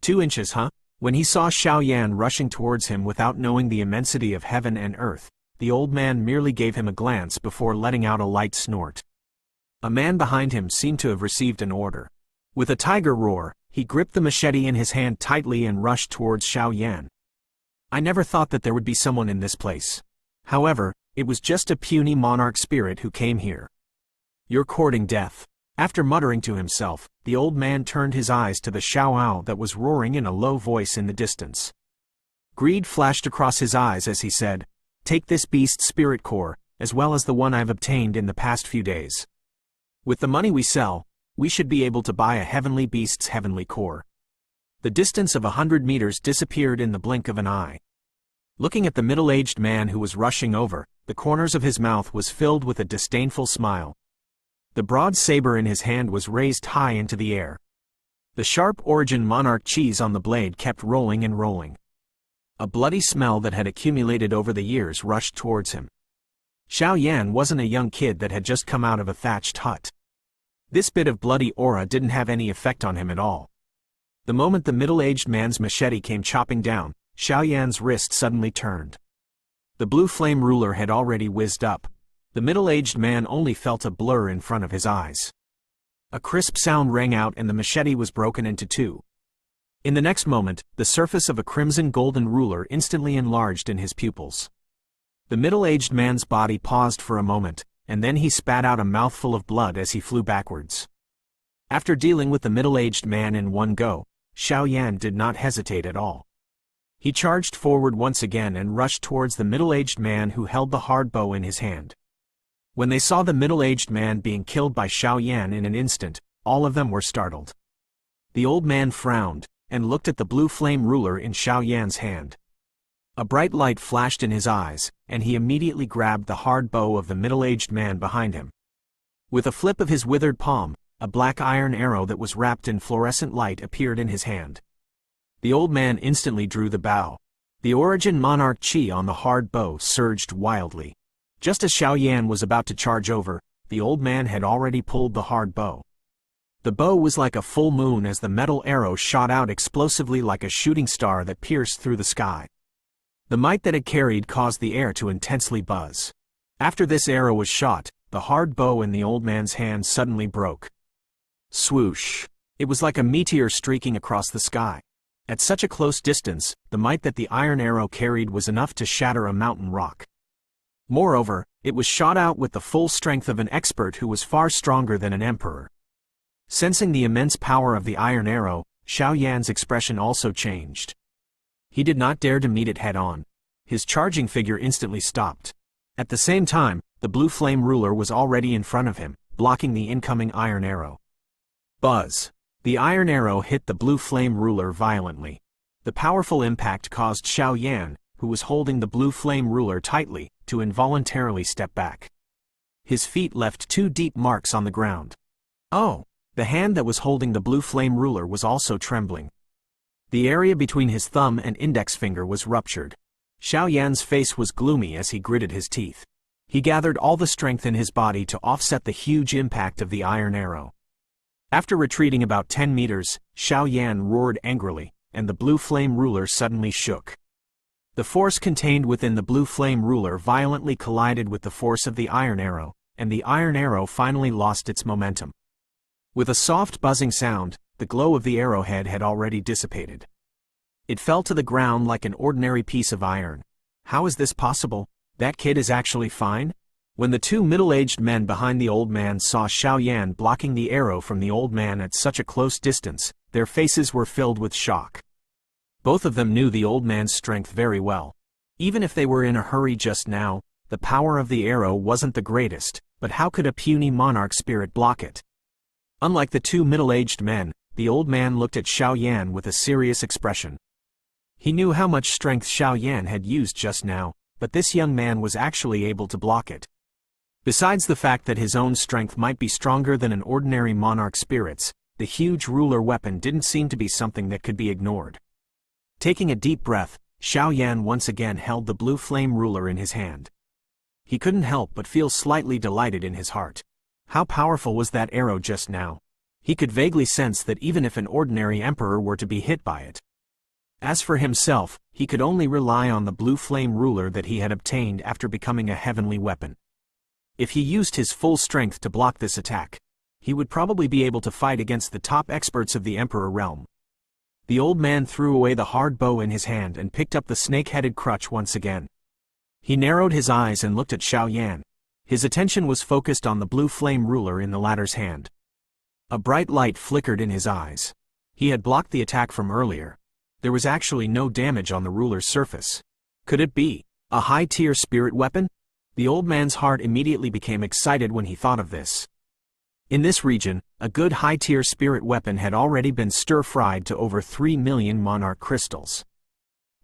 2 inches, huh? When he saw Xiao Yan rushing towards him without knowing the immensity of heaven and earth, the old man merely gave him a glance before letting out a light snort. A man behind him seemed to have received an order. With a tiger roar, he gripped the machete in his hand tightly and rushed towards Xiao Yan. I never thought that there would be someone in this place. However, it was just a puny monarch spirit who came here. You're courting death. After muttering to himself, the old man turned his eyes to the Xiao that was roaring in a low voice in the distance. Greed flashed across his eyes as he said, "Take this beast's spirit core, as well as the one I've obtained in the past few days. With the money we sell, we should be able to buy a heavenly beast's heavenly core." The distance of 100 meters disappeared in the blink of an eye. Looking at the middle-aged man who was rushing over, the corners of his mouth was filled with a disdainful smile. The broad saber in his hand was raised high into the air. The sharp origin monarch cheese on the blade kept rolling and rolling. A bloody smell that had accumulated over the years rushed towards him. Xiao Yan wasn't a young kid that had just come out of a thatched hut. This bit of bloody aura didn't have any effect on him at all. The moment the middle-aged man's machete came chopping down, Xiao Yan's wrist suddenly turned. The blue flame ruler had already whizzed up. The middle-aged man only felt a blur in front of his eyes. A crisp sound rang out and the machete was broken into two. In the next moment, the surface of a crimson-golden ruler instantly enlarged in his pupils. The middle-aged man's body paused for a moment, and then he spat out a mouthful of blood as he flew backwards. After dealing with the middle-aged man in one go, Xiao Yan did not hesitate at all. He charged forward once again and rushed towards the middle-aged man who held the hard bow in his hand. When they saw the middle-aged man being killed by Xiao Yan in an instant, all of them were startled. The old man frowned, and looked at the blue flame ruler in Xiao Yan's hand. A bright light flashed in his eyes, and he immediately grabbed the hard bow of the middle-aged man behind him. With a flip of his withered palm, a black iron arrow that was wrapped in fluorescent light appeared in his hand. The old man instantly drew the bow. The origin monarch chi on the hard bow surged wildly. Just as Xiao Yan was about to charge over, the old man had already pulled the hard bow. The bow was like a full moon as the metal arrow shot out explosively like a shooting star that pierced through the sky. The might that it carried caused the air to intensely buzz. After this arrow was shot, the hard bow in the old man's hand suddenly broke. Swoosh! It was like a meteor streaking across the sky. At such a close distance, the might that the iron arrow carried was enough to shatter a mountain rock. Moreover, it was shot out with the full strength of an expert who was far stronger than an emperor. Sensing the immense power of the iron arrow, Xiao Yan's expression also changed. He did not dare to meet it head-on. His charging figure instantly stopped. At the same time, the blue flame ruler was already in front of him, blocking the incoming iron arrow. Buzz! The iron arrow hit the blue flame ruler violently. The powerful impact caused Xiao Yan, who was holding the blue flame ruler tightly, to involuntarily step back. His feet left two deep marks on the ground. Oh! The hand that was holding the blue flame ruler was also trembling. The area between his thumb and index finger was ruptured. Xiao Yan's face was gloomy as he gritted his teeth. He gathered all the strength in his body to offset the huge impact of the iron arrow. After retreating about 10 meters, Xiao Yan roared angrily, and the blue flame ruler suddenly shook. The force contained within the blue flame ruler violently collided with the force of the iron arrow, and the iron arrow finally lost its momentum. With a soft buzzing sound, the glow of the arrowhead had already dissipated. It fell to the ground like an ordinary piece of iron. How is this possible? That kid is actually fine? When the two middle-aged men behind the old man saw Xiao Yan blocking the arrow from the old man at such a close distance, their faces were filled with shock. Both of them knew the old man's strength very well. Even if they were in a hurry just now, the power of the arrow wasn't the greatest, but how could a puny monarch spirit block it? Unlike the two middle-aged men, the old man looked at Xiao Yan with a serious expression. He knew how much strength Xiao Yan had used just now, but this young man was actually able to block it. Besides the fact that his own strength might be stronger than an ordinary monarch spirit's, the huge ruler weapon didn't seem to be something that could be ignored. Taking a deep breath, Xiao Yan once again held the blue flame ruler in his hand. He couldn't help but feel slightly delighted in his heart. How powerful was that arrow just now? He could vaguely sense that even if an ordinary emperor were to be hit by it. As for himself, he could only rely on the blue flame ruler that he had obtained after becoming a heavenly weapon. If he used his full strength to block this attack, he would probably be able to fight against the top experts of the Emperor realm. The old man threw away the hard bow in his hand and picked up the snake-headed crutch once again. He narrowed his eyes and looked at Xiao Yan. His attention was focused on the blue flame ruler in the latter's hand. A bright light flickered in his eyes. He had blocked the attack from earlier. There was actually no damage on the ruler's surface. Could it be a high-tier spirit weapon? The old man's heart immediately became excited when he thought of this. In this region, a good high-tier spirit weapon had already been stir-fried to over 3 million monarch crystals.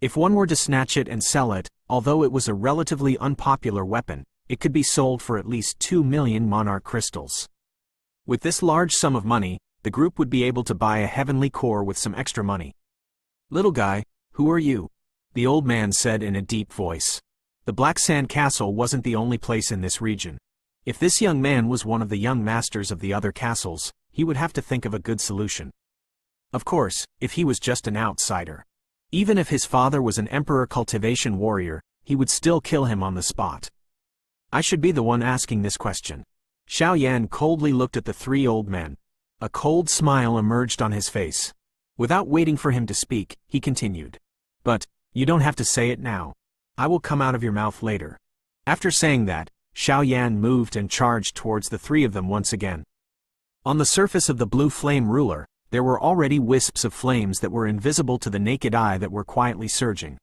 If one were to snatch it and sell it, although it was a relatively unpopular weapon, it could be sold for at least 2 million monarch crystals. With this large sum of money, the group would be able to buy a heavenly core with some extra money. "Little guy, who are you?" the old man said in a deep voice. The Black Sand Castle wasn't the only place in this region. If this young man was one of the young masters of the other castles, he would have to think of a good solution. Of course, if he was just an outsider. Even if his father was an emperor cultivation warrior, he would still kill him on the spot. I should be the one asking this question. Xiao Yan coldly looked at the three old men. A cold smile emerged on his face. Without waiting for him to speak, he continued. "But, you don't have to say it now. I will come out of your mouth later." After saying that, Xiao Yan moved and charged towards the three of them once again. On the surface of the blue flame ruler, there were already wisps of flames that were invisible to the naked eye that were quietly surging.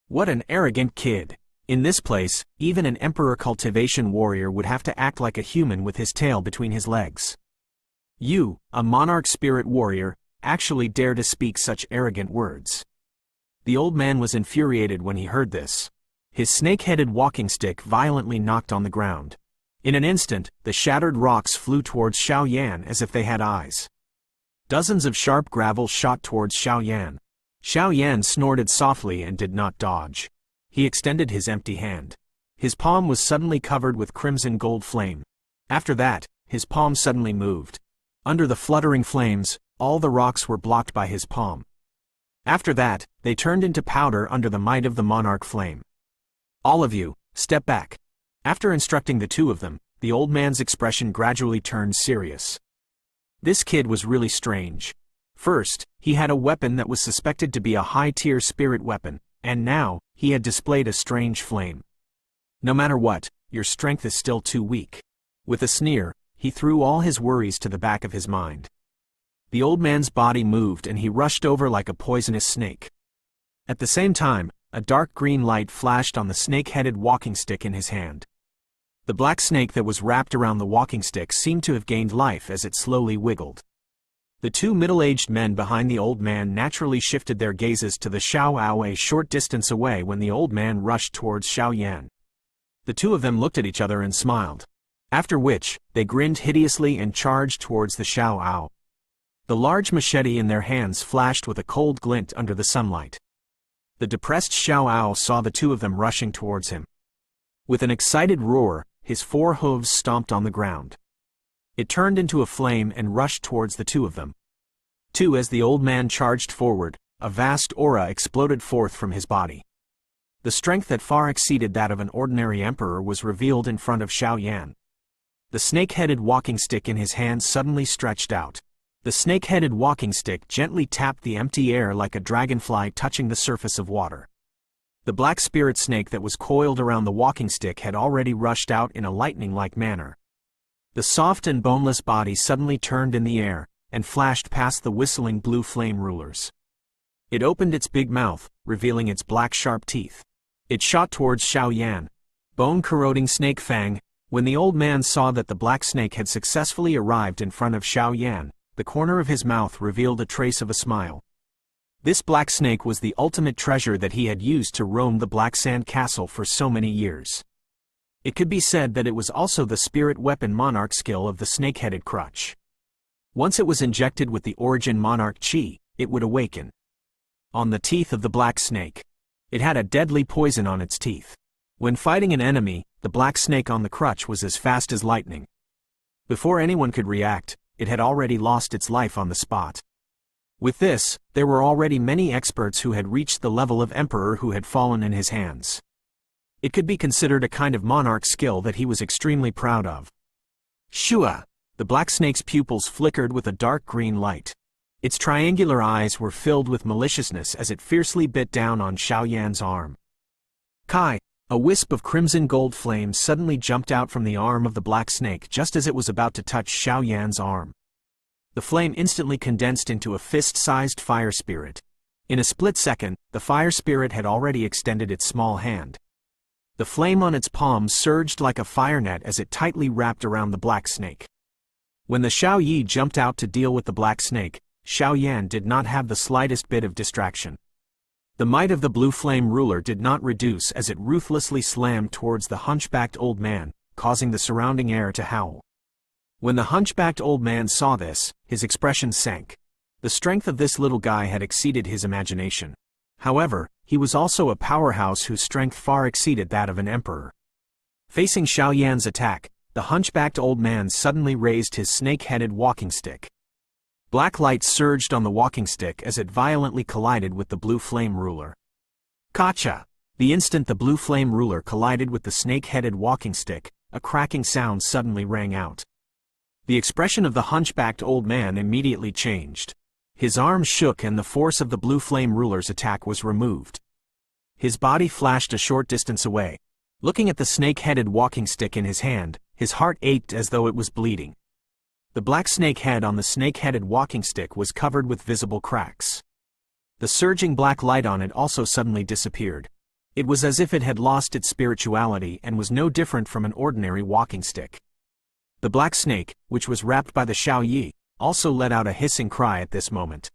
What an arrogant kid! In this place, even an emperor cultivation warrior would have to act like a human with his tail between his legs. You, a monarch spirit warrior, actually dare to speak such arrogant words. The old man was infuriated when he heard this. His snake-headed walking stick violently knocked on the ground. In an instant, the shattered rocks flew towards Xiao Yan as if they had eyes. Dozens of sharp gravel shot towards Xiao Yan. Xiao Yan snorted softly and did not dodge. He extended his empty hand. His palm was suddenly covered with crimson gold flame. After that, his palm suddenly moved. Under the fluttering flames, all the rocks were blocked by his palm. After that, they turned into powder under the might of the monarch flame. "All of you, step back." After instructing the two of them, the old man's expression gradually turned serious. This kid was really strange. First, he had a weapon that was suspected to be a high-tier spirit weapon, and now, he had displayed a strange flame. "No matter what, your strength is still too weak." With a sneer, he threw all his worries to the back of his mind. The old man's body moved and he rushed over like a poisonous snake. At the same time, a dark green light flashed on the snake-headed walking stick in his hand. The black snake that was wrapped around the walking stick seemed to have gained life as it slowly wiggled. The two middle-aged men behind the old man naturally shifted their gazes to the Xiao Ao a short distance away when the old man rushed towards Xiao Yan. The two of them looked at each other and smiled. After which, they grinned hideously and charged towards the Xiao Ao. The large machete in their hands flashed with a cold glint under the sunlight. The depressed Xiao Ao saw the two of them rushing towards him. With an excited roar, his four hooves stomped on the ground. It turned into a flame and rushed towards the two of them. As the old man charged forward, a vast aura exploded forth from his body. The strength that far exceeded that of an ordinary emperor was revealed in front of Xiao Yan. The snake-headed walking stick in his hand suddenly stretched out. The snake-headed walking stick gently tapped the empty air like a dragonfly touching the surface of water. The black spirit snake that was coiled around the walking stick had already rushed out in a lightning-like manner. The soft and boneless body suddenly turned in the air, and flashed past the whistling blue flame rulers. It opened its big mouth, revealing its black sharp teeth. It shot towards Xiao Yan. Bone-corroding snake fang. When the old man saw that the black snake had successfully arrived in front of Xiao Yan, the corner of his mouth revealed a trace of a smile. This black snake was the ultimate treasure that he had used to roam the Black Sand Castle for so many years. It could be said that it was also the spirit weapon monarch skill of the snake-headed crutch. Once it was injected with the origin monarch chi, it would awaken. On the teeth of the black snake. It had a deadly poison on its teeth. When fighting an enemy, the black snake on the crutch was as fast as lightning. Before anyone could react, it had already lost its life on the spot. With this, there were already many experts who had reached the level of emperor who had fallen in his hands. It could be considered a kind of monarch skill that he was extremely proud of. Shua! The black snake's pupils flickered with a dark green light. Its triangular eyes were filled with maliciousness as it fiercely bit down on Xiao Yan's arm. Kai! A wisp of crimson gold flame suddenly jumped out from the arm of the black snake just as it was about to touch Xiao Yan's arm. The flame instantly condensed into a fist-sized fire spirit. In a split second, the fire spirit had already extended its small hand. The flame on its palm surged like a fire net as it tightly wrapped around the black snake. When the Xiao Yi jumped out to deal with the black snake, Xiao Yan did not have the slightest bit of distraction. The might of the blue flame ruler did not reduce as it ruthlessly slammed towards the hunchbacked old man, causing the surrounding air to howl. When the hunchbacked old man saw this, his expression sank. The strength of this little guy had exceeded his imagination. However, he was also a powerhouse whose strength far exceeded that of an emperor. Facing Xiao Yan's attack, the hunchbacked old man suddenly raised his snake-headed walking stick. Black light surged on the walking stick as it violently collided with the blue flame ruler. Gotcha! The instant the blue flame ruler collided with the snake-headed walking stick, a cracking sound suddenly rang out. The expression of the hunchbacked old man immediately changed. His arm shook and the force of the blue flame ruler's attack was removed. His body flashed a short distance away. Looking at the snake-headed walking stick in his hand, his heart ached as though it was bleeding. The black snake head on the snake-headed walking stick was covered with visible cracks. The surging black light on it also suddenly disappeared. It was as if it had lost its spirituality and was no different from an ordinary walking stick. The black snake, which was wrapped by the Xiao Yi, also let out a hissing cry at this moment.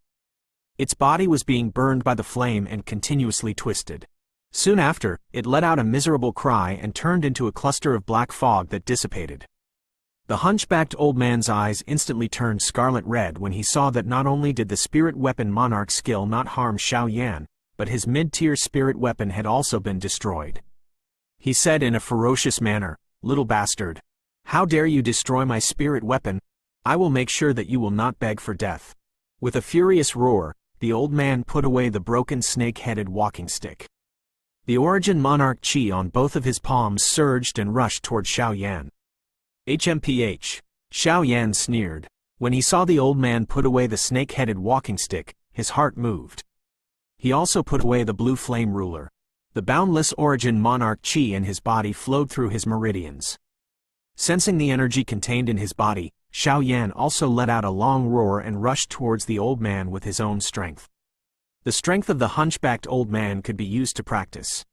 Its body was being burned by the flame and continuously twisted. Soon after, it let out a miserable cry and turned into a cluster of black fog that dissipated. The hunchbacked old man's eyes instantly turned scarlet red when he saw that not only did the spirit weapon monarch skill not harm Xiao Yan, but his mid-tier spirit weapon had also been destroyed. He said in a ferocious manner, "Little bastard! How dare you destroy my spirit weapon? I will make sure that you will not beg for death." With a furious roar, the old man put away the broken snake-headed walking stick. The origin monarch chi on both of his palms surged and rushed toward Xiao Yan. HMPH. Xiao Yan sneered. When he saw the old man put away the snake-headed walking stick, his heart moved. He also put away the blue flame ruler. The boundless origin monarch chi in his body flowed through his meridians. Sensing the energy contained in his body, Xiao Yan also let out a long roar and rushed towards the old man with his own strength. The strength of the hunchbacked old man could be used to practice.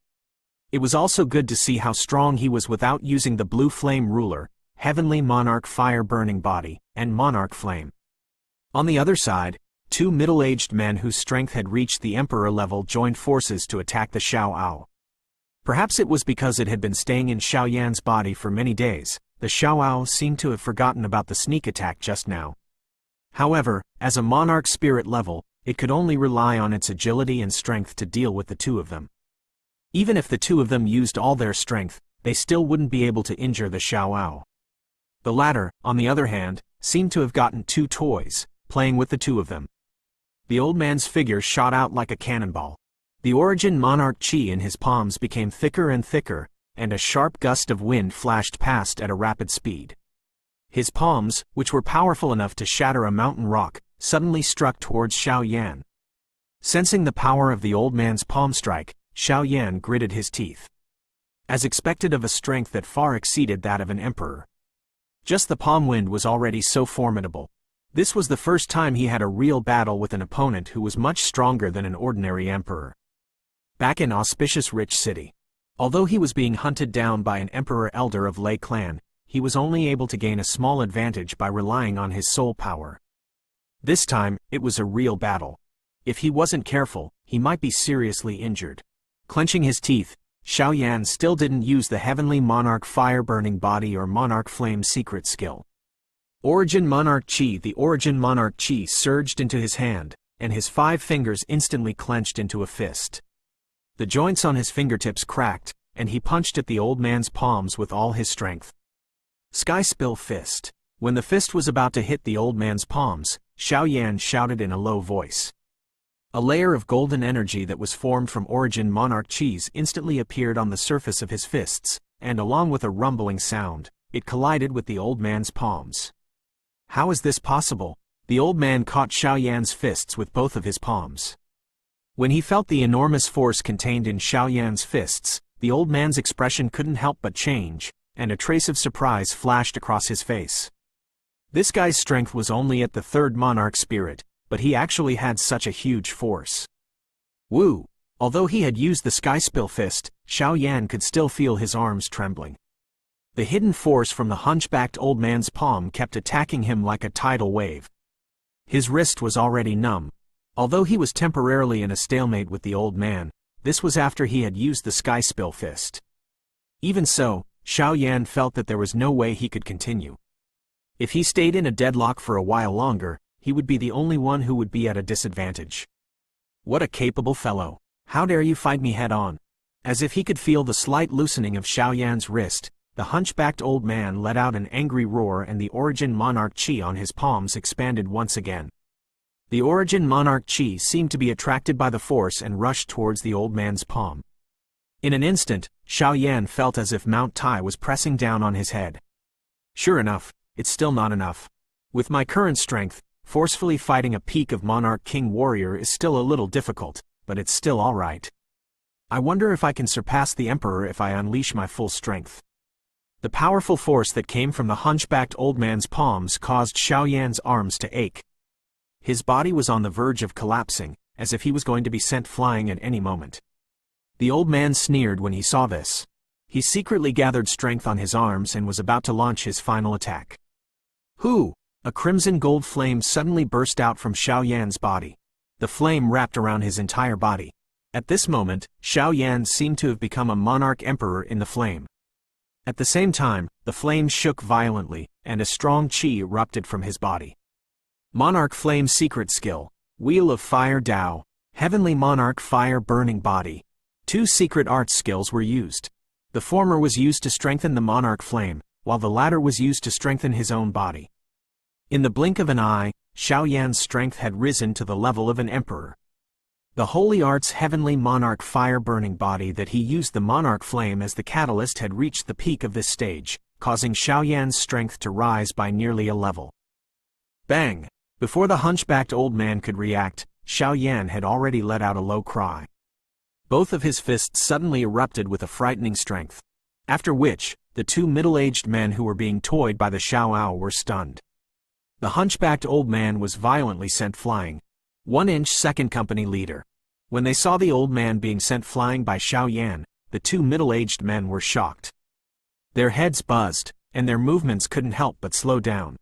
It was also good to see how strong he was without using the blue flame ruler, heavenly monarch fire-burning body, and monarch flame. On the other side, two middle-aged men whose strength had reached the emperor level joined forces to attack the Xiao Ao. Perhaps it was because it had been staying in Xiao Yan's body for many days. The Xiao Ao seemed to have forgotten about the sneak attack just now. However, as a monarch spirit level, it could only rely on its agility and strength to deal with the two of them. Even if the two of them used all their strength, they still wouldn't be able to injure the Xiao Ao. The latter, on the other hand, seemed to have gotten two toys, playing with the two of them. The old man's figure shot out like a cannonball. The origin monarch chi in his palms became thicker and thicker, and a sharp gust of wind flashed past at a rapid speed. His palms, which were powerful enough to shatter a mountain rock, suddenly struck towards Xiao Yan. Sensing the power of the old man's palm strike, Xiao Yan gritted his teeth. As expected of a strength that far exceeded that of an emperor. Just the palm wind was already so formidable. This was the first time he had a real battle with an opponent who was much stronger than an ordinary emperor. Back in auspicious rich city. Although he was being hunted down by an emperor elder of Lei clan, he was only able to gain a small advantage by relying on his soul power. This time, it was a real battle. If he wasn't careful, he might be seriously injured. Clenching his teeth, Xiao Yan still didn't use the heavenly monarch fire-burning body or monarch flame secret skill. Origin monarch chi. The origin monarch chi surged into his hand, and his 5 fingers instantly clenched into a fist. The joints on his fingertips cracked, and he punched at the old man's palms with all his strength. Sky Spill Fist. When the fist was about to hit the old man's palms, Xiaoyan shouted in a low voice. A layer of golden energy that was formed from origin monarch qis instantly appeared on the surface of his fists, and along with a rumbling sound, it collided with the old man's palms. How is this possible? The old man caught Xiaoyan's fists with both of his palms. When he felt the enormous force contained in Xiaoyan's fists, the old man's expression couldn't help but change, and a trace of surprise flashed across his face. This guy's strength was only at the third monarch spirit, but he actually had such a huge force. Woo! Although he had used the sky spill fist, Xiaoyan could still feel his arms trembling. The hidden force from the hunchbacked old man's palm kept attacking him like a tidal wave. His wrist was already numb. Although he was temporarily in a stalemate with the old man, this was after he had used the sky spill fist. Even so, Xiaoyan felt that there was no way he could continue. If he stayed in a deadlock for a while longer, he would be the only one who would be at a disadvantage. What a capable fellow! How dare you fight me head-on? As if he could feel the slight loosening of Xiaoyan's wrist, the hunchbacked old man let out an angry roar and the origin monarch qi on his palms expanded once again. The origin monarch qi seemed to be attracted by the force and rushed towards the old man's palm. In an instant, Xiaoyan felt as if Mount Tai was pressing down on his head. Sure enough, it's still not enough. With my current strength, forcefully fighting a peak of monarch king warrior is still a little difficult, but it's still alright. I wonder if I can surpass the emperor if I unleash my full strength. The powerful force that came from the hunchbacked old man's palms caused Xiaoyan's arms to ache. His body was on the verge of collapsing, as if he was going to be sent flying at any moment. The old man sneered when he saw this. He secretly gathered strength on his arms and was about to launch his final attack. Hoo! A crimson gold flame suddenly burst out from Xiaoyan's body. The flame wrapped around his entire body. At this moment, Xiaoyan seemed to have become a monarch emperor in the flame. At the same time, the flame shook violently, and a strong qi erupted from his body. Monarch Flame Secret Skill, Wheel of Fire Dao, Heavenly Monarch Fire Burning Body. 2 secret arts skills were used. The former was used to strengthen the monarch flame, while the latter was used to strengthen his own body. In the blink of an eye, Xiaoyan's strength had risen to the level of an emperor. The Holy Art's Heavenly Monarch Fire Burning Body that he used the monarch flame as the catalyst had reached the peak of this stage, causing Xiaoyan's strength to rise by nearly a level. Bang! Before the hunchbacked old man could react, Xiaoyan had already let out a low cry. Both of his fists suddenly erupted with a frightening strength. After which, the 2 middle-aged men who were being toyed by the Xiaoao were stunned. The hunchbacked old man was violently sent flying. 1-inch second company leader. When they saw the old man being sent flying by Xiaoyan, the 2 middle-aged men were shocked. Their heads buzzed, and their movements couldn't help but slow down.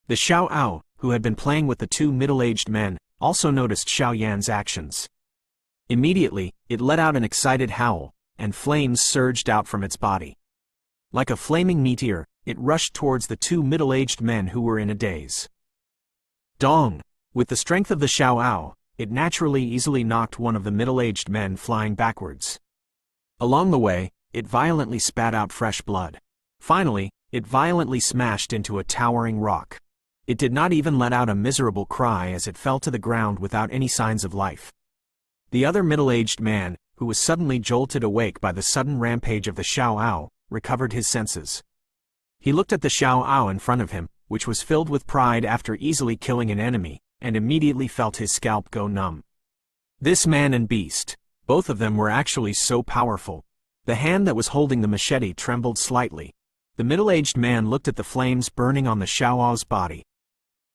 The Xiaoao, who had been playing with the 2 middle-aged men, also noticed Xiaoyan's actions. Immediately, it let out an excited howl, and flames surged out from its body. Like a flaming meteor, it rushed towards the 2 middle-aged men who were in a daze. Dong! With the strength of the Xiaoao, it naturally easily knocked one of the middle-aged men flying backwards. Along the way, it violently spat out fresh blood. Finally, it violently smashed into a towering rock. It did not even let out a miserable cry as it fell to the ground without any signs of life. The other middle-aged man, who was suddenly jolted awake by the sudden rampage of the Xiaoao, recovered his senses. He looked at the Xiaoao in front of him, which was filled with pride after easily killing an enemy, and immediately felt his scalp go numb. This man and beast, both of them were actually so powerful. The hand that was holding the machete trembled slightly. The middle-aged man looked at the flames burning on the Xiaoao's body.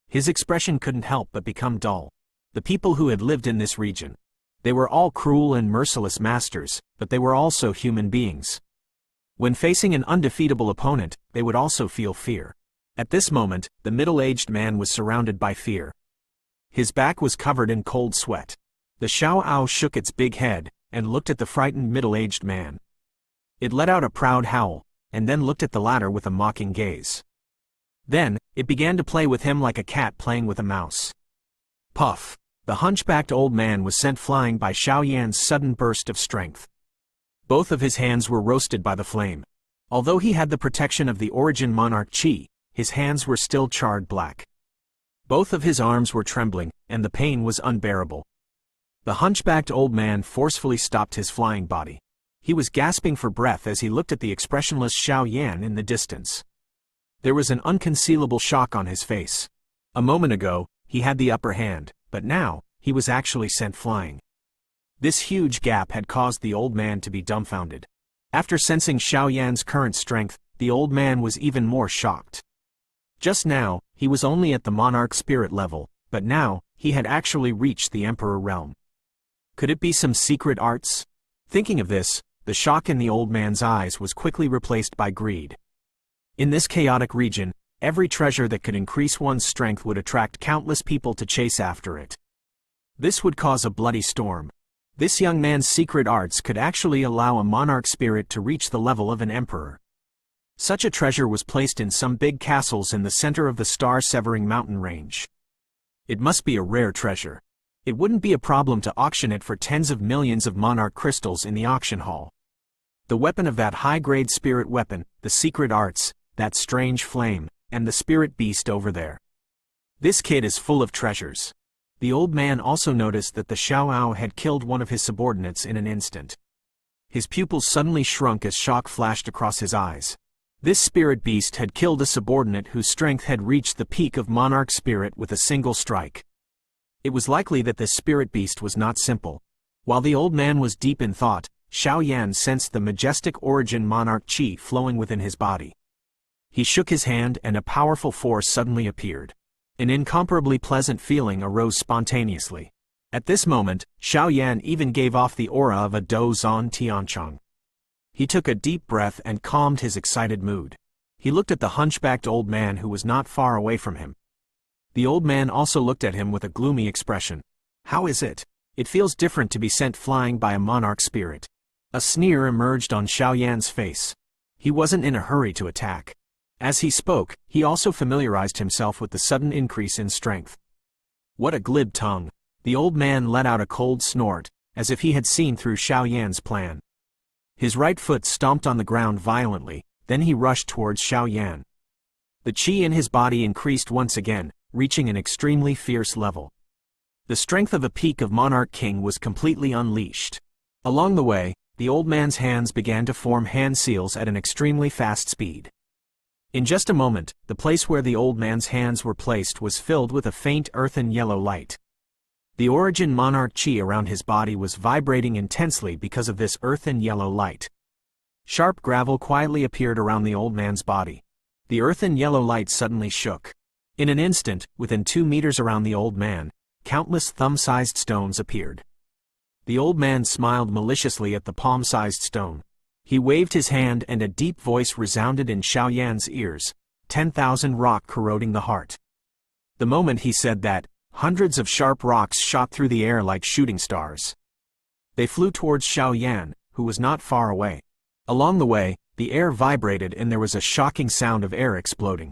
His expression couldn't help but become dull. The people who had lived in this region. They were all cruel and merciless masters, but they were also human beings. When facing an undefeatable opponent, they would also feel fear. At this moment, the middle-aged man was surrounded by fear. His back was covered in cold sweat. The Xiaoao shook its big head, and looked at the frightened middle-aged man. It let out a proud howl, and then looked at the latter with a mocking gaze. Then, it began to play with him like a cat playing with a mouse. Puff! The hunchbacked old man was sent flying by Xiaoyan's sudden burst of strength. Both of his hands were roasted by the flame. Although he had the protection of the origin monarch qi, his hands were still charred black. Both of his arms were trembling, and the pain was unbearable. The hunchbacked old man forcefully stopped his flying body. He was gasping for breath as he looked at the expressionless Xiao Yan in the distance. There was an unconcealable shock on his face. A moment ago, he had the upper hand, but now, he was actually sent flying. This huge gap had caused the old man to be dumbfounded. After sensing Xiao Yan's current strength, the old man was even more shocked. Just now, he was only at the monarch spirit level, but now, he had actually reached the emperor realm. Could it be some secret arts? Thinking of this, the shock in the old man's eyes was quickly replaced by greed. In this chaotic region, every treasure that could increase one's strength would attract countless people to chase after it. This would cause a bloody storm. This young man's secret arts could actually allow a monarch spirit to reach the level of an emperor. Such a treasure was placed in some big castles in the center of the star-severing mountain range. It must be a rare treasure. It wouldn't be a problem to auction it for tens of millions of monarch crystals in the auction hall. The weapon of that high-grade spirit weapon, the secret arts, that strange flame, and the spirit beast over there. This kid is full of treasures. The old man also noticed that the Xiaoao had killed one of his subordinates in an instant. His pupils suddenly shrunk as shock flashed across his eyes. This spirit beast had killed a subordinate whose strength had reached the peak of monarch spirit with a single strike. It was likely that this spirit beast was not simple. While the old man was deep in thought, Xiao Yan sensed the majestic origin monarch qi flowing within his body. He shook his hand and a powerful force suddenly appeared. An incomparably pleasant feeling arose spontaneously. At this moment, Xiao Yan even gave off the aura of a Do Zan Tiancheng. He took a deep breath and calmed his excited mood. He looked at the hunchbacked old man who was not far away from him. The old man also looked at him with a gloomy expression. How is it? It feels different to be sent flying by a monarch spirit. A sneer emerged on Xiao Yan's face. He wasn't in a hurry to attack. As he spoke, he also familiarized himself with the sudden increase in strength. What a glib tongue! The old man let out a cold snort, as if he had seen through Xiao Yan's plan. His right foot stomped on the ground violently, then he rushed towards Xiao Yan. The qi in his body increased once again, reaching an extremely fierce level. The strength of a peak of Monarch King was completely unleashed. Along the way, the old man's hands began to form hand seals at an extremely fast speed. In just a moment, the place where the old man's hands were placed was filled with a faint earthen yellow light. The origin monarch qi around his body was vibrating intensely because of this earthen yellow light. Sharp gravel quietly appeared around the old man's body. The earthen yellow light suddenly shook. In an instant, within 2 meters around the old man, countless thumb-sized stones appeared. The old man smiled maliciously at the palm-sized stone. He waved his hand and a deep voice resounded in Xiao Yan's ears, 10,000 rock corroding the heart. The moment he said that, hundreds of sharp rocks shot through the air like shooting stars. They flew towards Xiao Yan, who was not far away. Along the way, the air vibrated and there was a shocking sound of air exploding.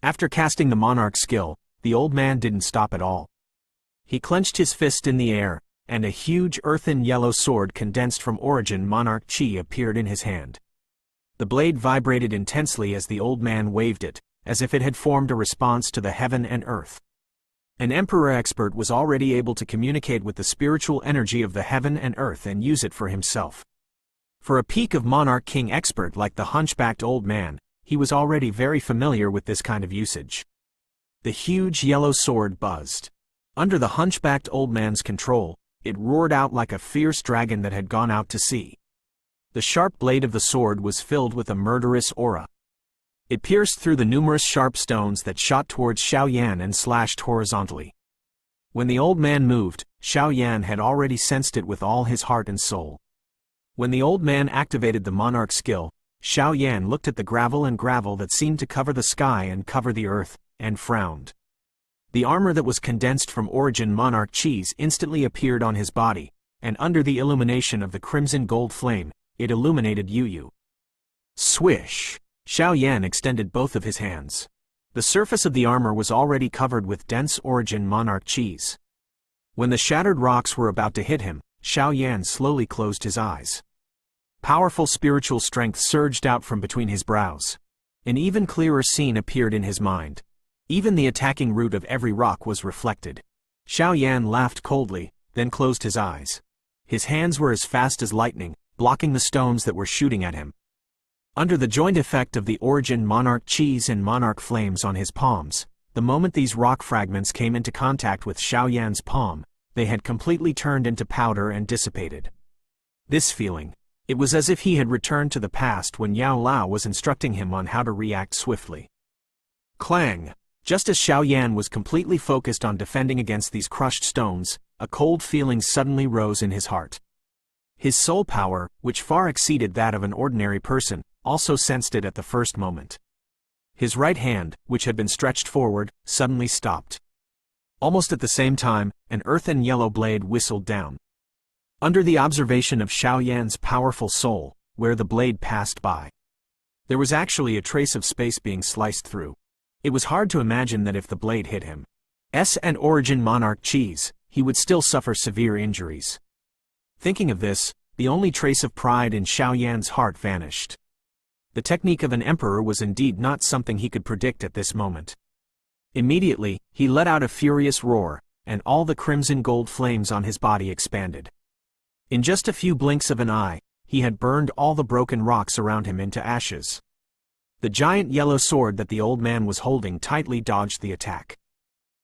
After casting the monarch skill, the old man didn't stop at all. He clenched his fist in the air, and a huge earthen yellow sword condensed from origin monarch qi appeared in his hand. The blade vibrated intensely as the old man waved it, as if it had formed a response to the heaven and earth. An emperor expert was already able to communicate with the spiritual energy of the heaven and earth and use it for himself. For a peak of monarch king expert like the hunchbacked old man, he was already very familiar with this kind of usage. The huge yellow sword buzzed. Under the hunchbacked old man's control, it roared out like a fierce dragon that had gone out to sea. The sharp blade of the sword was filled with a murderous aura. It pierced through the numerous sharp stones that shot towards Xiao Yan and slashed horizontally. When the old man moved, Xiao Yan had already sensed it with all his heart and soul. When the old man activated the monarch skill, Xiao Yan looked at the gravel that seemed to cover the sky and cover the earth, and frowned. The armor that was condensed from origin monarch qis instantly appeared on his body, and under the illumination of the crimson gold flame, it illuminated Yu. Swish! Xiao Yan extended both of his hands. The surface of the armor was already covered with dense origin monarch qis. When the shattered rocks were about to hit him, Xiao Yan slowly closed his eyes. Powerful spiritual strength surged out from between his brows. An even clearer scene appeared in his mind. Even the attacking root of every rock was reflected. Xiao Yan laughed coldly, then closed his eyes. His hands were as fast as lightning, blocking the stones that were shooting at him. Under the joint effect of the origin monarch chis and monarch flames on his palms, the moment these rock fragments came into contact with Xiao Yan's palm, they had completely turned into powder and dissipated. This feeling, it was as if he had returned to the past when Yao Lao was instructing him on how to react swiftly. Clang! Just as Xiao Yan was completely focused on defending against these crushed stones, a cold feeling suddenly rose in his heart. His soul power, which far exceeded that of an ordinary person, also sensed it at the first moment. His right hand, which had been stretched forward, suddenly stopped. Almost at the same time, an earthen yellow blade whistled down. Under the observation of Xiao Yan's powerful soul, where the blade passed by, there was actually a trace of space being sliced through. It was hard to imagine that if the blade hit him, and origin monarch chis, he would still suffer severe injuries. Thinking of this, the only trace of pride in Xiao Yan's heart vanished. The technique of an emperor was indeed not something he could predict at this moment. Immediately, he let out a furious roar, and all the crimson gold flames on his body expanded. In just a few blinks of an eye, he had burned all the broken rocks around him into ashes. The giant yellow sword that the old man was holding tightly dodged the attack.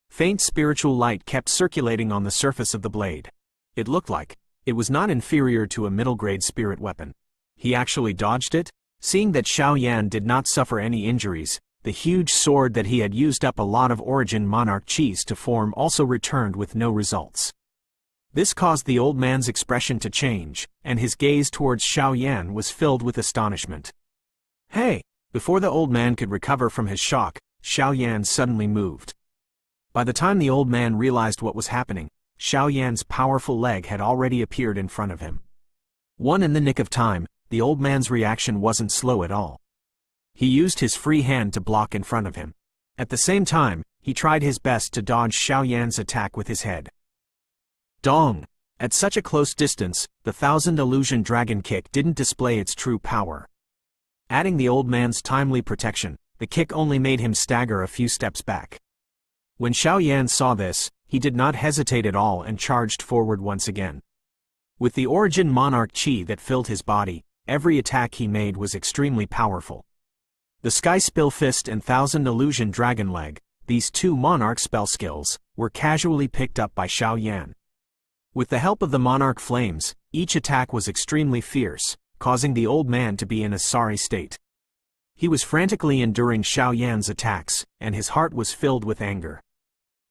Faint spiritual light kept circulating on the surface of the blade. It looked like it was not inferior to a middle-grade spirit weapon. He actually dodged it? Seeing that Xiao Yan did not suffer any injuries, the huge sword that he had used up a lot of origin monarch chis to form also returned with no results. This caused the old man's expression to change, and his gaze towards Xiao Yan was filled with astonishment. Hey! Before the old man could recover from his shock, Xiao Yan suddenly moved. By the time the old man realized what was happening, Xiao Yan's powerful leg had already appeared in front of him. In the nick of time, the old man's reaction wasn't slow at all. He used his free hand to block in front of him. At the same time, he tried his best to dodge Xiao Yan's attack with his head. Dong! At such a close distance, the 1000 illusion dragon kick didn't display its true power. Adding the old man's timely protection, the kick only made him stagger a few steps back. When Xiao Yan saw this, he did not hesitate at all and charged forward once again. With the origin monarch chi that filled his body, every attack he made was extremely powerful. The Sky Spill Fist and 1000 Illusion Dragon Leg, these two monarch spell skills, were casually picked up by Xiao Yan. With the help of the monarch flames, each attack was extremely fierce, causing the old man to be in a sorry state. He was frantically enduring Xiao Yan's attacks, and his heart was filled with anger.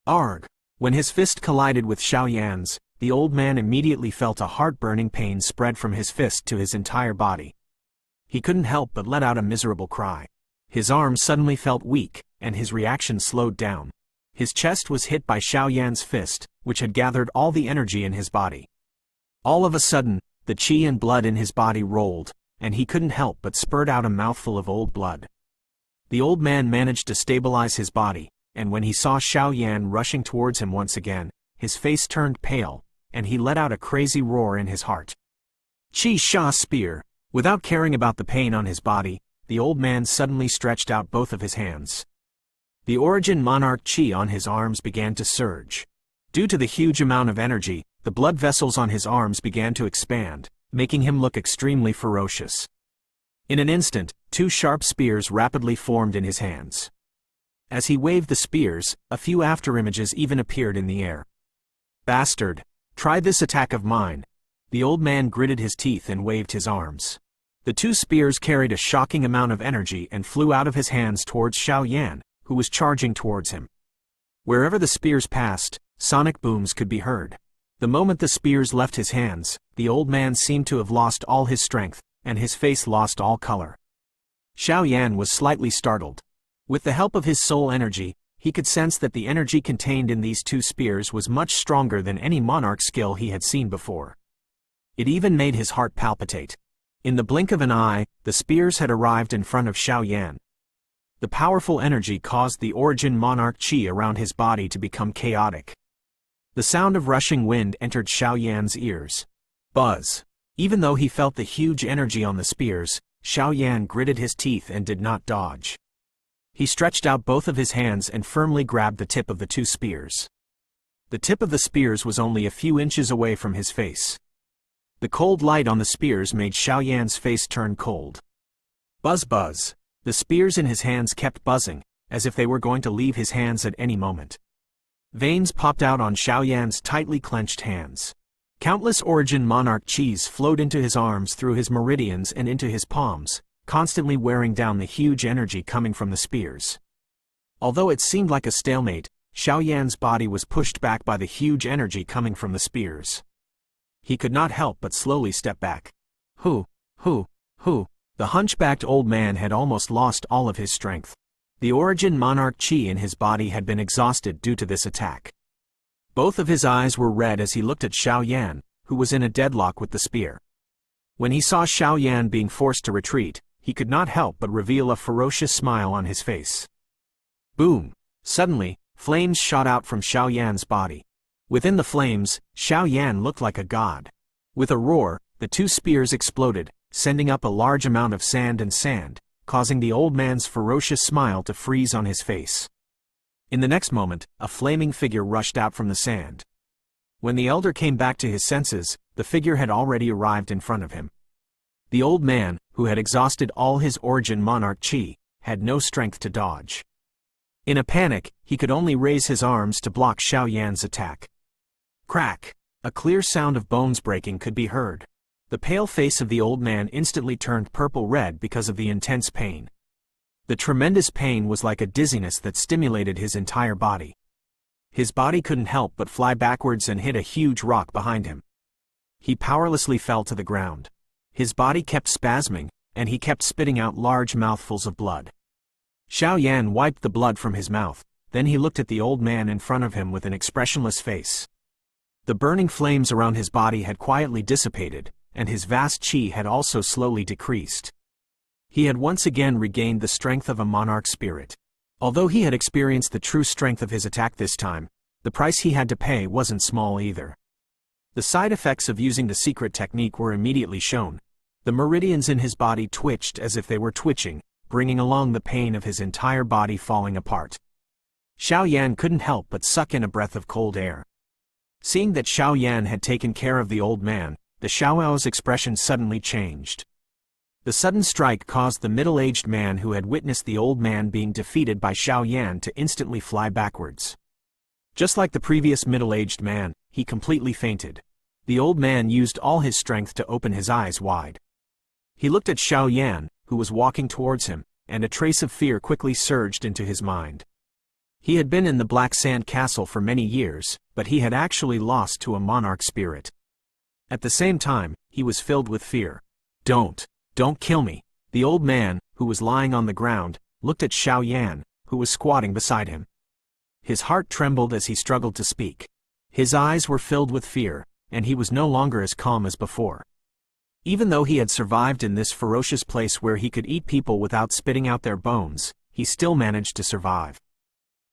Arg! When his fist collided with Xiao Yan's, the old man immediately felt a heart-burning pain spread from his fist to his entire body. He couldn't help but let out a miserable cry. His arm suddenly felt weak, and his reaction slowed down. His chest was hit by Xiao Yan's fist, which had gathered all the energy in his body. All of a sudden, the qi and blood in his body rolled, and he couldn't help but spurt out a mouthful of old blood. The old man managed to stabilize his body, and when he saw Xiao Yan rushing towards him once again, his face turned pale, and he let out a crazy roar in his heart. Qi Sha Spear! Without caring about the pain on his body, the old man suddenly stretched out both of his hands. The origin monarch qi on his arms began to surge. Due to the huge amount of energy, the blood vessels on his arms began to expand, making him look extremely ferocious. In an instant, two sharp spears rapidly formed in his hands. As he waved the spears, a few afterimages even appeared in the air. Bastard! Try this attack of mine! The old man gritted his teeth and waved his arms. The two spears carried a shocking amount of energy and flew out of his hands towards Xiao Yan, who was charging towards him. Wherever the spears passed, sonic booms could be heard. The moment the spears left his hands, the old man seemed to have lost all his strength, and his face lost all color. Xiao Yan was slightly startled. With the help of his soul energy, he could sense that the energy contained in these two spears was much stronger than any monarch skill he had seen before. It even made his heart palpitate. In the blink of an eye, the spears had arrived in front of Xiao Yan. The powerful energy caused the origin monarch qi around his body to become chaotic. The sound of rushing wind entered Xiao Yan's ears. Buzz! Even though he felt the huge energy on the spears, Xiao Yan gritted his teeth and did not dodge. He stretched out both of his hands and firmly grabbed the tip of the two spears. The tip of the spears was only a few inches away from his face. The cold light on the spears made Xiao Yan's face turn cold. Buzz buzz. The spears in his hands kept buzzing, as if they were going to leave his hands at any moment. Veins popped out on Xiao Yan's tightly clenched hands. Countless Origin Monarch Qis flowed into his arms through his meridians and into his palms, constantly wearing down the huge energy coming from the spears. Although it seemed like a stalemate, Xiao Yan's body was pushed back by the huge energy coming from the spears. He could not help but slowly step back. Who? The hunchbacked old man had almost lost all of his strength. The Origin Monarch Qi in his body had been exhausted due to this attack. Both of his eyes were red as he looked at Xiao Yan, who was in a deadlock with the spear. When he saw Xiao Yan being forced to retreat, he could not help but reveal a ferocious smile on his face. Boom! Suddenly, flames shot out from Xiao Yan's body. Within the flames, Xiao Yan looked like a god. With a roar, the two spears exploded, sending up a large amount of sand, causing the old man's ferocious smile to freeze on his face. In the next moment, a flaming figure rushed out from the sand. When the elder came back to his senses, the figure had already arrived in front of him. The old man, who had exhausted all his Origin Monarch Qi, had no strength to dodge. In a panic, he could only raise his arms to block Xiao Yan's attack. Crack! A clear sound of bones breaking could be heard. The pale face of the old man instantly turned purple-red because of the intense pain. The tremendous pain was like a dizziness that stimulated his entire body. His body couldn't help but fly backwards and hit a huge rock behind him. He powerlessly fell to the ground. His body kept spasming, and he kept spitting out large mouthfuls of blood. Xiao Yan wiped the blood from his mouth, then he looked at the old man in front of him with an expressionless face. The burning flames around his body had quietly dissipated, and his vast qi had also slowly decreased. He had once again regained the strength of a monarch spirit. Although he had experienced the true strength of his attack this time, the price he had to pay wasn't small either. The side effects of using the secret technique were immediately shown. The meridians in his body twitched as if they were twitching, bringing along the pain of his entire body falling apart. Xiao Yan couldn't help but suck in a breath of cold air. Seeing that Xiao Yan had taken care of the old man, the Xiaoao's expression suddenly changed. The sudden strike caused the middle-aged man who had witnessed the old man being defeated by Xiao Yan to instantly fly backwards. Just like the previous middle-aged man, he completely fainted. The old man used all his strength to open his eyes wide. He looked at Xiao Yan, who was walking towards him, and a trace of fear quickly surged into his mind. He had been in the Black Sand Castle for many years, but he had actually lost to a monarch spirit. At the same time, he was filled with fear. Don't kill me. The old man, who was lying on the ground, looked at Xiao Yan, who was squatting beside him. His heart trembled as he struggled to speak. His eyes were filled with fear, and he was no longer as calm as before. Even though he had survived in this ferocious place where he could eat people without spitting out their bones, he still managed to survive.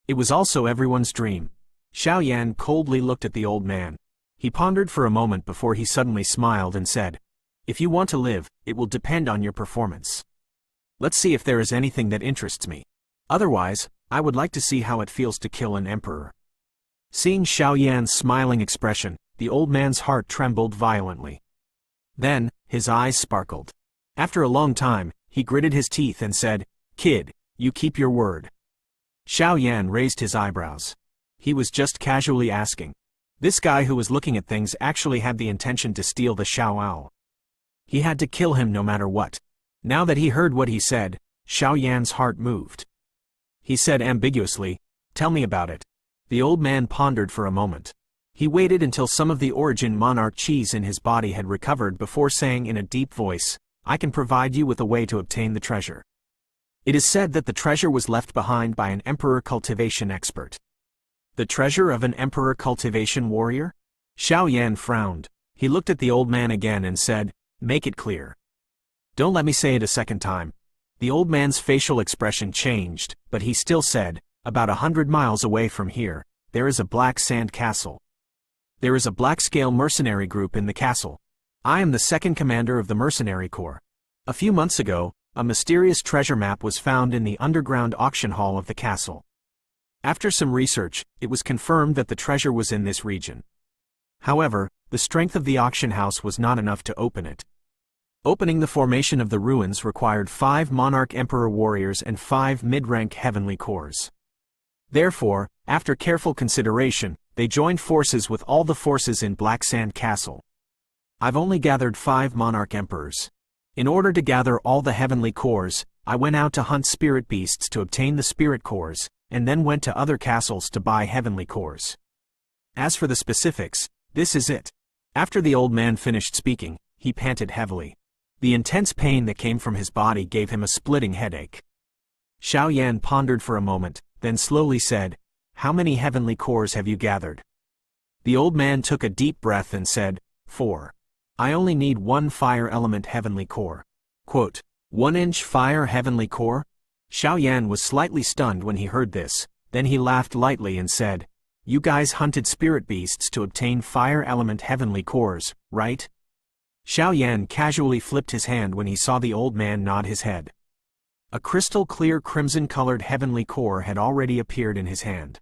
It was also everyone's dream. Xiao Yan coldly looked at the old man. He pondered for a moment before he suddenly smiled and said, "If you want to live, it will depend on your performance. Let's see if there is anything that interests me. Otherwise, I would like to see how it feels to kill an emperor." Seeing Xiao Yan's smiling expression, the old man's heart trembled violently. Then, his eyes sparkled. After a long time, he gritted his teeth and said, "Kid, you keep your word." Xiao Yan raised his eyebrows. He was just casually asking. This guy who was looking at things actually had the intention to steal the Xiaoao. He had to kill him no matter what. Now that he heard what he said, Xiao Yan's heart moved. He said ambiguously, "Tell me about it." The old man pondered for a moment. He waited until some of the Origin Monarch Qis in his body had recovered before saying in a deep voice, "I can provide you with a way to obtain the treasure." It is said that the treasure was left behind by an emperor cultivation expert. The treasure of an emperor cultivation warrior? Xiao Yan frowned. He looked at the old man again and said, "Make it clear." "Don't let me say it a second time." The old man's facial expression changed, but he still said, "About 100 miles away from here, there is a Black Sand Castle. There is a black-scale mercenary group in the castle. I am the second commander of the mercenary corps. A few months ago, a mysterious treasure map was found in the underground auction hall of the castle. After some research, it was confirmed that the treasure was in this region. However, the strength of the auction house was not enough to open it. Opening the formation of the ruins required 5 Monarch Emperor warriors and 5 mid-rank heavenly cores. Therefore, after careful consideration, they joined forces with all the forces in Black Sand Castle. I've only gathered 5 Monarch Emperors. In order to gather all the heavenly cores, I went out to hunt spirit beasts to obtain the spirit cores, and then went to other castles to buy heavenly cores. As for the specifics, this is it. After the old man finished speaking, he panted heavily. The intense pain that came from his body gave him a splitting headache. Xiao Yan pondered for a moment, then slowly said, "How many heavenly cores have you gathered?" The old man took a deep breath and said, 4. I only need 1 fire element heavenly core. Quote, 1-inch fire heavenly core? Xiao Yan was slightly stunned when he heard this, then he laughed lightly and said, "You guys hunted spirit beasts to obtain fire element heavenly cores, right?" Xiao Yan casually flipped his hand when he saw the old man nod his head. A crystal-clear crimson-colored heavenly core had already appeared in his hand.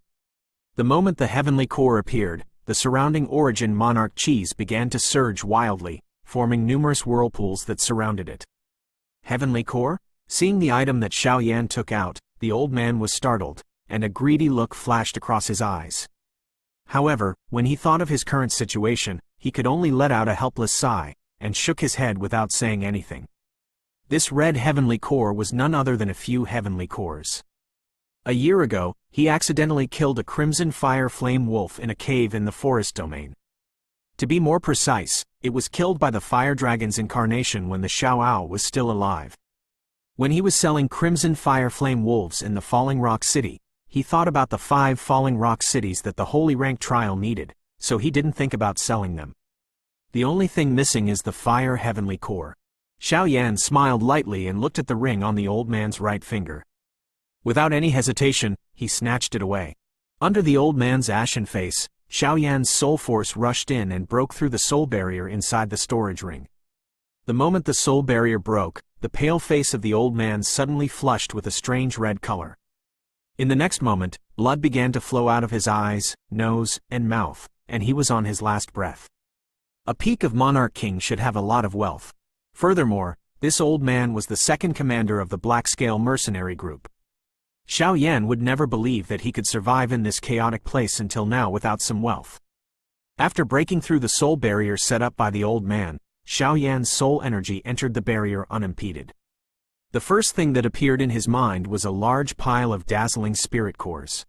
The moment the heavenly core appeared, the surrounding origin monarch cheese began to surge wildly, forming numerous whirlpools that surrounded it. Heavenly core? Seeing the item that Xiao Yan took out, the old man was startled, and a greedy look flashed across his eyes. However, when he thought of his current situation, he could only let out a helpless sigh, and shook his head without saying anything. This red heavenly core was none other than a few heavenly cores. A year ago, he accidentally killed a crimson fire flame wolf in a cave in the forest domain. To be more precise, it was killed by the fire dragon's incarnation when the Xiaoao was still alive. When he was selling crimson fire flame wolves in the Falling Rock City, he thought about the 5 Falling Rock cities that the Holy Rank trial needed, so he didn't think about selling them. The only thing missing is the fire heavenly core. Xiao Yan smiled lightly and looked at the ring on the old man's right finger. Without any hesitation, he snatched it away. Under the old man's ashen face, Xiao Yan's soul force rushed in and broke through the soul barrier inside the storage ring. The moment the soul barrier broke, the pale face of the old man suddenly flushed with a strange red color. In the next moment, blood began to flow out of his eyes, nose, and mouth, and he was on his last breath. A peak of Monarch King should have a lot of wealth. Furthermore, this old man was the second commander of the Black-Scale mercenary group. Xiao Yan would never believe that he could survive in this chaotic place until now without some wealth. After breaking through the soul barrier set up by the old man, Xiao Yan's soul energy entered the barrier unimpeded. The first thing that appeared in his mind was a large pile of dazzling spirit cores.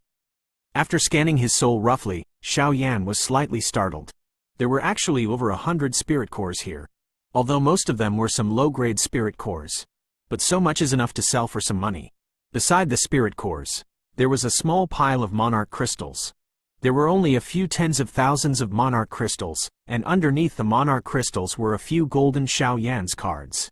After scanning his soul roughly, Xiao Yan was slightly startled. There were actually over 100 spirit cores here, although most of them were some low-grade spirit cores. But so much is enough to sell for some money. Beside the spirit cores, there was a small pile of monarch crystals. There were only a few tens of thousands of monarch crystals, and underneath the monarch crystals were a few golden Xiao Yan's cards.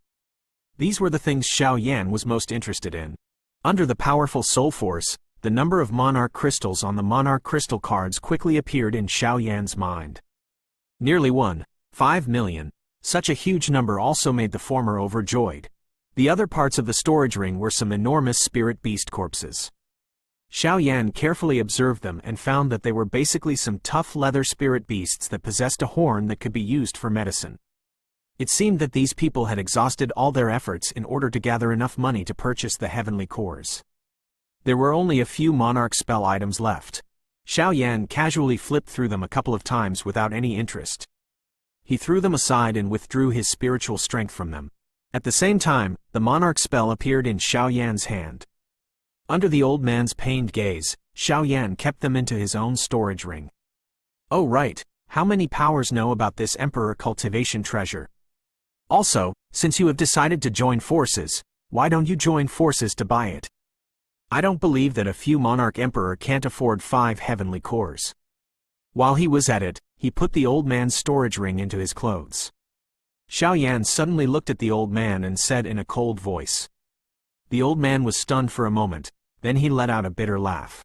These were the things Xiao Yan was most interested in. Under the powerful soul force, the number of monarch crystals on the monarch crystal cards quickly appeared in Xiao Yan's mind. Nearly 1.5 million. Such a huge number also made the former overjoyed. The other parts of the storage ring were some enormous spirit beast corpses. Xiao Yan carefully observed them and found that they were basically some tough leather spirit beasts that possessed a horn that could be used for medicine. It seemed that these people had exhausted all their efforts in order to gather enough money to purchase the heavenly cores. There were only a few monarch spell items left. Xiao Yan casually flipped through them a couple of times without any interest. He threw them aside and withdrew his spiritual strength from them. At the same time, the monarch spell appeared in Xiao Yan's hand. Under the old man's pained gaze, Xiao Yan kept them into his own storage ring. Oh right, how many powers know about this Emperor cultivation treasure? Also, since you have decided to join forces, why don't you join forces to buy it? I don't believe that a few Monarch Emperor can't afford 5 heavenly cores. While he was at it, he put the old man's storage ring into his clothes. Xiao Yan suddenly looked at the old man and said in a cold voice. The old man was stunned for a moment, then he let out a bitter laugh.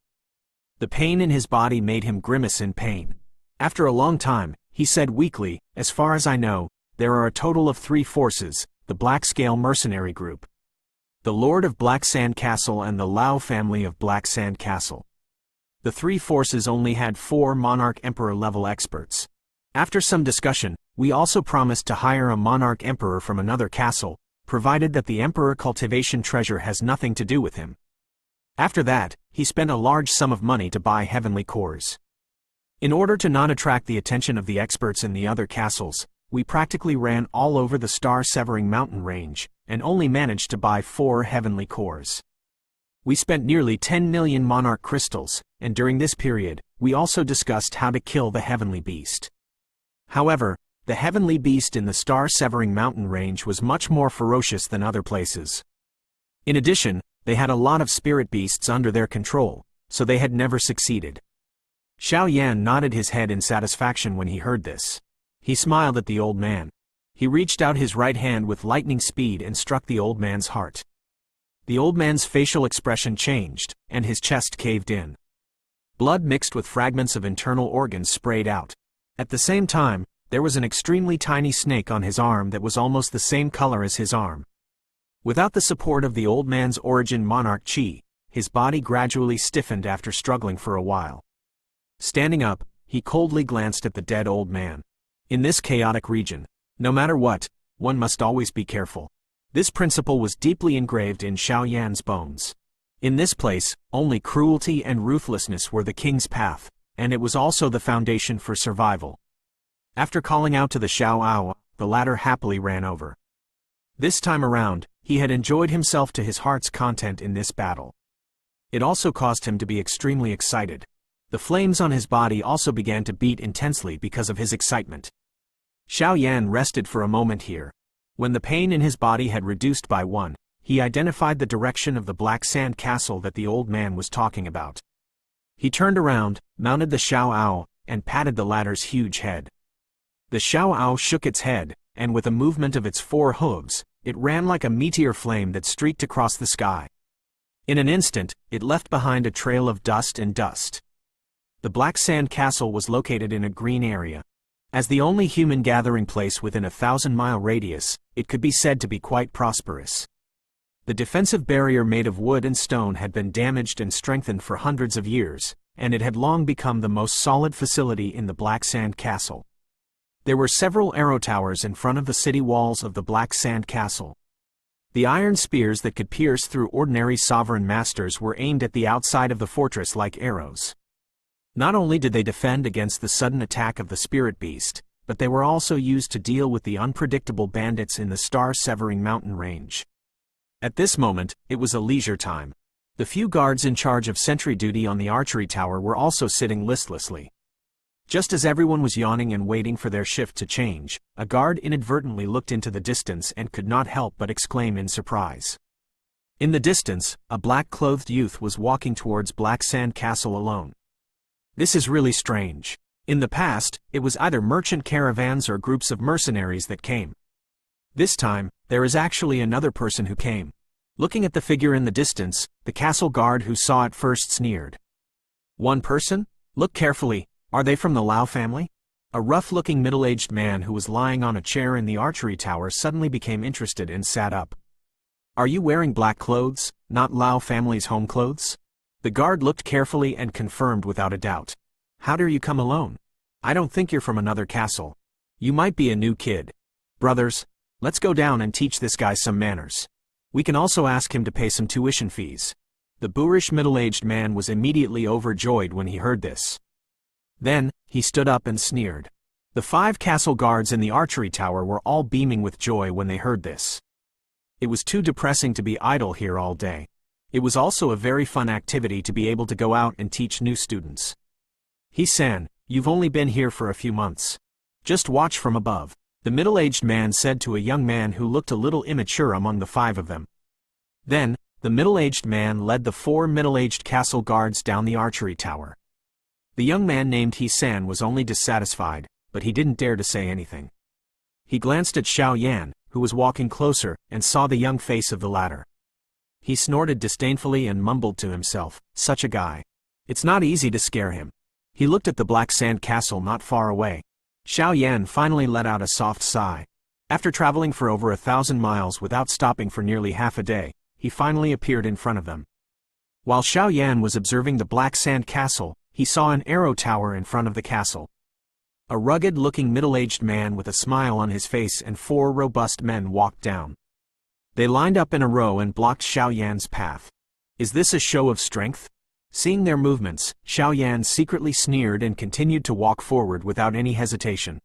The pain in his body made him grimace in pain. After a long time, he said weakly, as far as I know, there are a total of 3 forces, the Black Scale Mercenary Group, the Lord of Black Sand Castle and the Lao family of Black Sand Castle. The three forces only had 4 Monarch Emperor level experts. After some discussion, we also promised to hire a Monarch Emperor from another castle, provided that the Emperor cultivation treasure has nothing to do with him. After that, he spent a large sum of money to buy heavenly cores. In order to not attract the attention of the experts in the other castles, we practically ran all over the star-severing mountain range, and only managed to buy 4 heavenly cores. We spent nearly 10 million Monarch crystals, and during this period, we also discussed how to kill the heavenly beast. However, the heavenly beast in the star-severing mountain range was much more ferocious than other places. In addition, they had a lot of spirit beasts under their control, so they had never succeeded. Xiao Yan nodded his head in satisfaction when he heard this. He smiled at the old man. He reached out his right hand with lightning speed and struck the old man's heart. The old man's facial expression changed, and his chest caved in. Blood mixed with fragments of internal organs sprayed out. At the same time, there was an extremely tiny snake on his arm that was almost the same color as his arm. Without the support of the old man's origin Monarch Chi, his body gradually stiffened after struggling for a while. Standing up, he coldly glanced at the dead old man. In this chaotic region, no matter what, one must always be careful. This principle was deeply engraved in Xiao Yan's bones. In this place, only cruelty and ruthlessness were the king's path, and it was also the foundation for survival. After calling out to the Xiao Ao, the latter happily ran over. This time around, he had enjoyed himself to his heart's content in this battle. It also caused him to be extremely excited. The flames on his body also began to beat intensely because of his excitement. Xiao Yan rested for a moment here. When the pain in his body had reduced by 1, he identified the direction of the Black Sand Castle that the old man was talking about. He turned around, mounted the Xiao Ao, and patted the latter's huge head. The Xiao Ao shook its head, and with a movement of its 4 hooves, it ran like a meteor flame that streaked across the sky. In an instant, it left behind a trail of dust and dust. The Black Sand Castle was located in a green area. As the only human gathering place within a 1,000-mile radius, it could be said to be quite prosperous. The defensive barrier made of wood and stone had been damaged and strengthened for hundreds of years, and it had long become the most solid facility in the Black Sand Castle. There were several arrow towers in front of the city walls of the Black Sand Castle. The iron spears that could pierce through ordinary sovereign masters were aimed at the outside of the fortress like arrows. Not only did they defend against the sudden attack of the spirit beast, but they were also used to deal with the unpredictable bandits in the star-severing mountain range. At this moment, it was a leisure time. The few guards in charge of sentry duty on the archery tower were also sitting listlessly. Just as everyone was yawning and waiting for their shift to change, a guard inadvertently looked into the distance and could not help but exclaim in surprise. In the distance, a black-clothed youth was walking towards Black Sand Castle alone. This is really strange. In the past, it was either merchant caravans or groups of mercenaries that came. This time, there is actually another person who came. Looking at the figure in the distance, the castle guard who saw it first sneered. One person? Look carefully, are they from the Lao family? A rough-looking middle-aged man who was lying on a chair in the archery tower suddenly became interested and sat up. Are you wearing black clothes, not Lao family's home clothes? The guard looked carefully and confirmed without a doubt. How dare you come alone? I don't think you're from another castle. You might be a new kid. Brothers, let's go down and teach this guy some manners. We can also ask him to pay some tuition fees. The boorish middle-aged man was immediately overjoyed when he heard this. Then, he stood up and sneered. The 5 castle guards in the archery tower were all beaming with joy when they heard this. It was too depressing to be idle here all day. It was also a very fun activity to be able to go out and teach new students. He-san, you've only been here for a few months. Just watch from above, the middle-aged man said to a young man who looked a little immature among the 5 of them. Then, the middle-aged man led the 4 middle-aged castle guards down the archery tower. The young man named He-san was only dissatisfied, but he didn't dare to say anything. He glanced at Xiao Yan, who was walking closer, and saw the young face of the latter. He snorted disdainfully and mumbled to himself, such a guy. It's not easy to scare him. He looked at the Black Sand Castle not far away. Xiao Yan finally let out a soft sigh. After traveling for over 1,000 miles without stopping for nearly half a day, he finally appeared in front of them. While Xiao Yan was observing the black sand castle, he saw an arrow tower in front of the castle. A rugged-looking middle-aged man with a smile on his face and 4 robust men walked down. They lined up in a row and blocked Xiao Yan's path. Is this a show of strength? Seeing their movements, Xiao Yan secretly sneered and continued to walk forward without any hesitation.